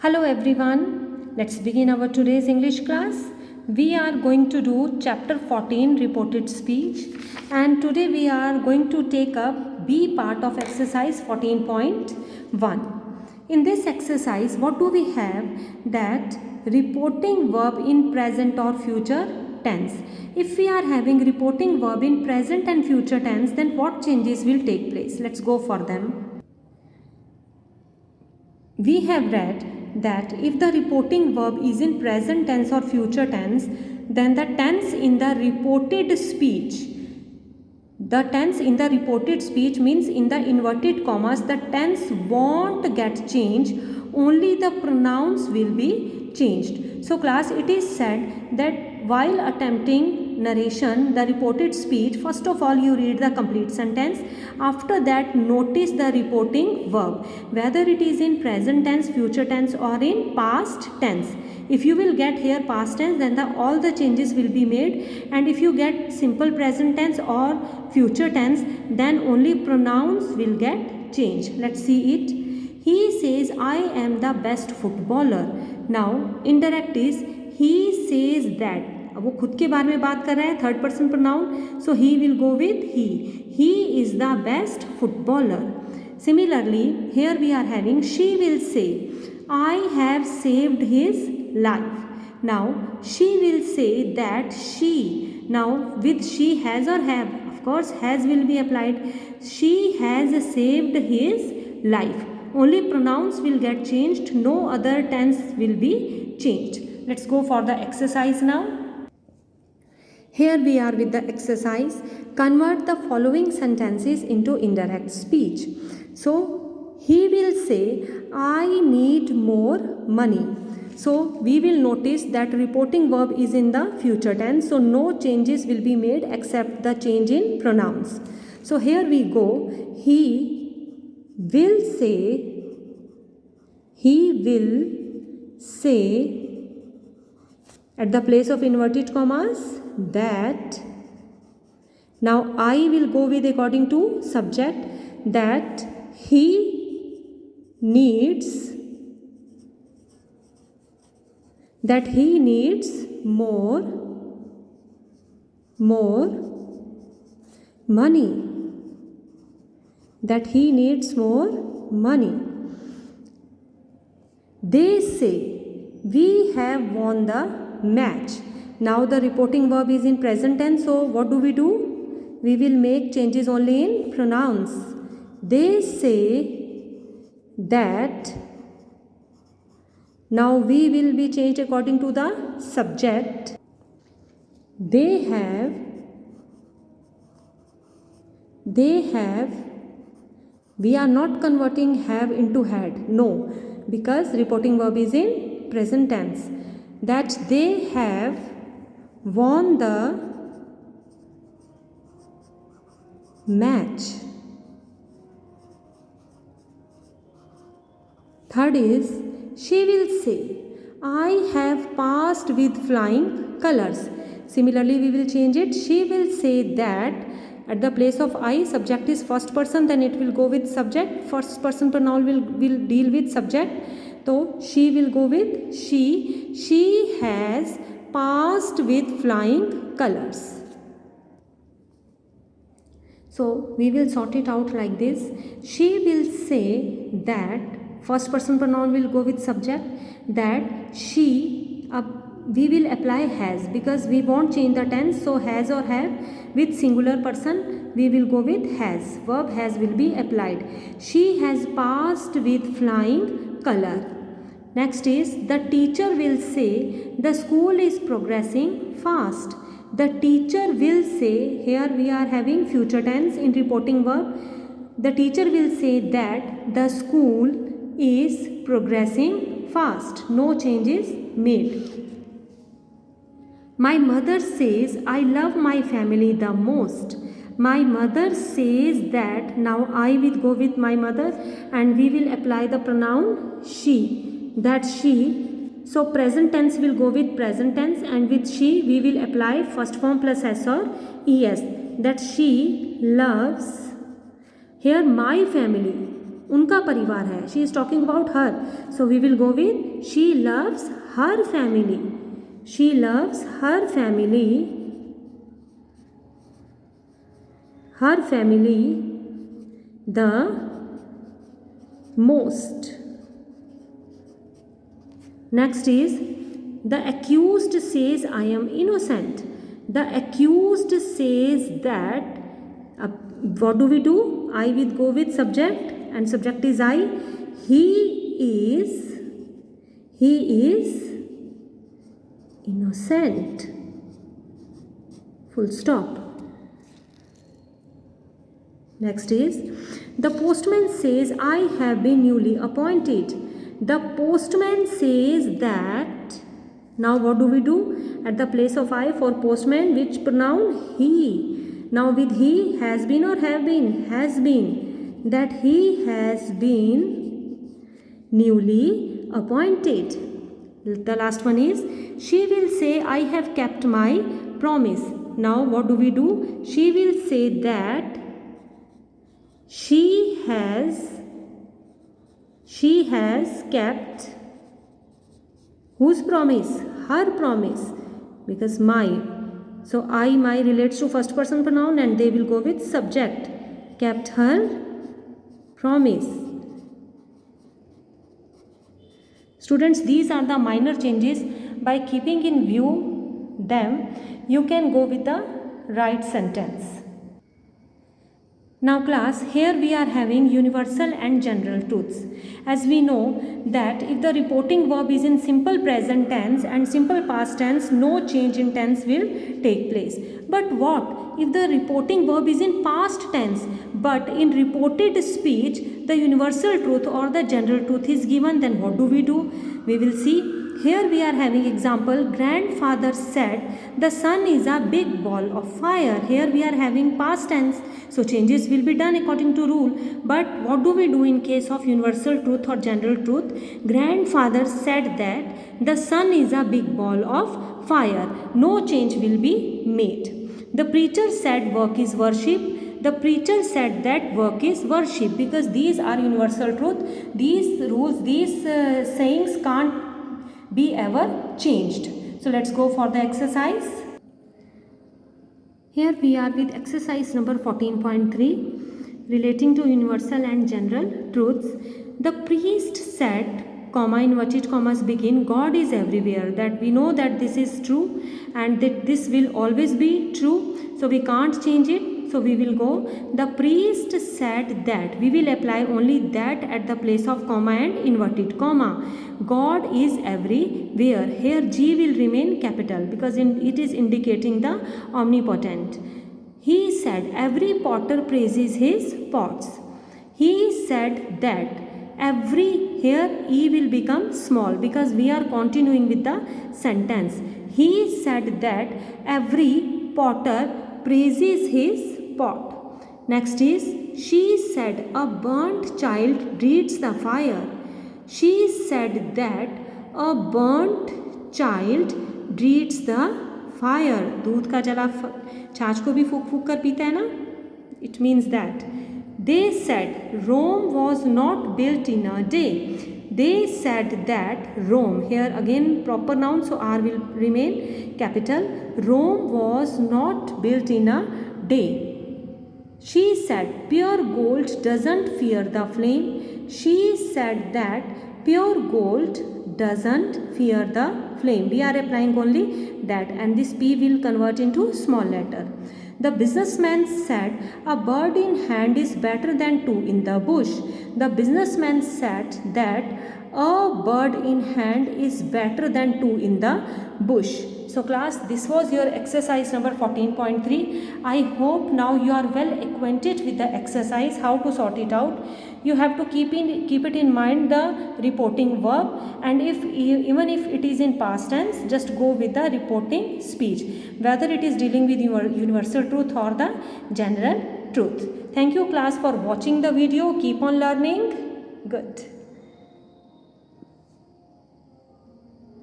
Hello everyone, let's begin our today's English class. We are going to do chapter 14 reported speech, and today we are going to take up B part of exercise 14.1. In this exercise, what do we have? That reporting verb in present or future tense. If we are having reporting verb in present and future tense, then what changes will take place? Let's go for them. We have read that if the reporting verb is in present tense or future tense, then the tense in the reported speech means in the inverted commas, the tense won't get changed, only the pronouns will be changed. So class, it is said that while attempting narration, the reported speech, first of all you read the complete sentence. After that, notice the reporting verb, whether it is in present tense, future tense or in past tense. If you will get here past tense, then all the changes will be made, and if you get simple present tense or future tense, then only pronouns will get changed. Let's see it. He says, I am the best footballer. Now indirect is he says that. अब वो खुद के बारे में बात कर रहा है, third person pronoun, so he will go with he is the best footballer. Similarly, here we are having she will say, I have saved his life. Now she will say that she. Now with she, has or have? Of course has will be applied. She has saved his life. Only pronouns will get changed, no other tense will be changed. Let's go for the exercise now. Here we are with the exercise. Convert the following sentences into indirect speech. So he will say, I need more money. So we will notice that reporting verb is in the future tense, so no changes will be made except the change in pronouns. So here we go. He will say at the place of inverted commas that. Now I will go with according to subject, that he needs more money. That he needs more money. They say, we have won the match. Now the reporting verb is in present tense, so what do? We will make changes only in pronouns. They say that. Now we will be changed according to the subject. They have. We are not converting have into had. No, because reporting verb is in present tense. That they have won the match. Third is, she will say, I have passed with flying colors. Similarly, we will change it. She will say that. At the place of I, subject is first person, then it will go with subject. First person pronoun will deal with subject. So she will go with she. She has passed with flying colors. So we will sort it out like this. She will say that. First person pronoun will go with subject, that she. We will apply has because we won't change the tense, so has or have. With singular person we will go with has. Verb has will be applied. She has passed with flying color. Next is, the teacher will say, the school is progressing fast. The teacher will say, here we are having future tense in reporting verb. The teacher will say that the school is progressing fast. No changes made. My mother says, I love my family the most. My mother says that. Now I will go with my mother and we will apply the pronoun she. That she. So present tense will go with present tense, and with she we will apply first form plus s or es. That she loves. Here my family. उनका परिवार है. She is talking about her. So we will go with she loves her family. She loves her family. Her family the most. Next is the accused says I am innocent. The accused says that what do we do? I will go with subject and subject is I. He is innocent. Full stop. Next is the postman says I have been newly appointed. The postman says that. Now what do we do? At the place of I for postman, which pronoun? He. Now with he, has been or have been? Has been. That he has been newly appointed. The last one is she will say I have kept my promise. Now what do we do? She will say that she has kept whose promise? Her promise, because my. So I, my relates to first person pronoun and they will go with subject. Kept her promise. Students, these are the minor changes. By keeping in view them, you can go with the right sentence. Now class, here we are having universal and general truths. As we know that if the reporting verb is in simple present tense and simple past tense, no change in tense will take place. But what if the reporting verb is in past tense, but in reported speech the universal truth or the general truth is given? Then what do? We will see. Here we are having example, grandfather said the sun is a big ball of fire. Here we are having past tense. So changes will be done according to rule. But what do we do in case of universal truth or general truth? Grandfather said that the sun is a big ball of fire. No change will be made. The preacher said work is worship. The preacher said that work is worship, because these are universal truth. These rules, these sayings can't be ever changed. So let's go for the exercise. Here we are with exercise number 14.3 relating to universal and general truths. The priest said, comma, inverted commas begin, God is everywhere. That we know that this is true and that this will always be true. So we can't change it. So we will go, the priest said that. We will apply only that at the place of comma and inverted comma. God is everywhere. Here G will remain capital because it is indicating the omnipotent. He said every potter praises his pots. He said that every, here E will become small because we are continuing with the sentence. He said that every potter praises his pot. Next is, she said a burnt child dreads the fire. She said that a burnt child dreads the fire. दूध का जला छाछ को भी फूक फूक कर पीता है ना? It means that. They said Rome was not built in a day. They said that Rome, here again proper noun, so R will remain capital. Rome was not built in a day. She said pure gold doesn't fear the flame. She said that pure gold doesn't fear the flame. We are applying only that, and this P will convert into small letter. The businessman said a bird in hand is better than two in the bush. The businessman said that a bird in hand is better than two in the bush. So class, this was your exercise number 14.3. I hope now you are well acquainted with the exercise, how to sort it out. You have to keep it in mind the reporting verb, and even if it is in past tense, just go with the reporting speech, whether it is dealing with your universal truth or the general truth. Thank you class for watching the video. Keep on learning. Good.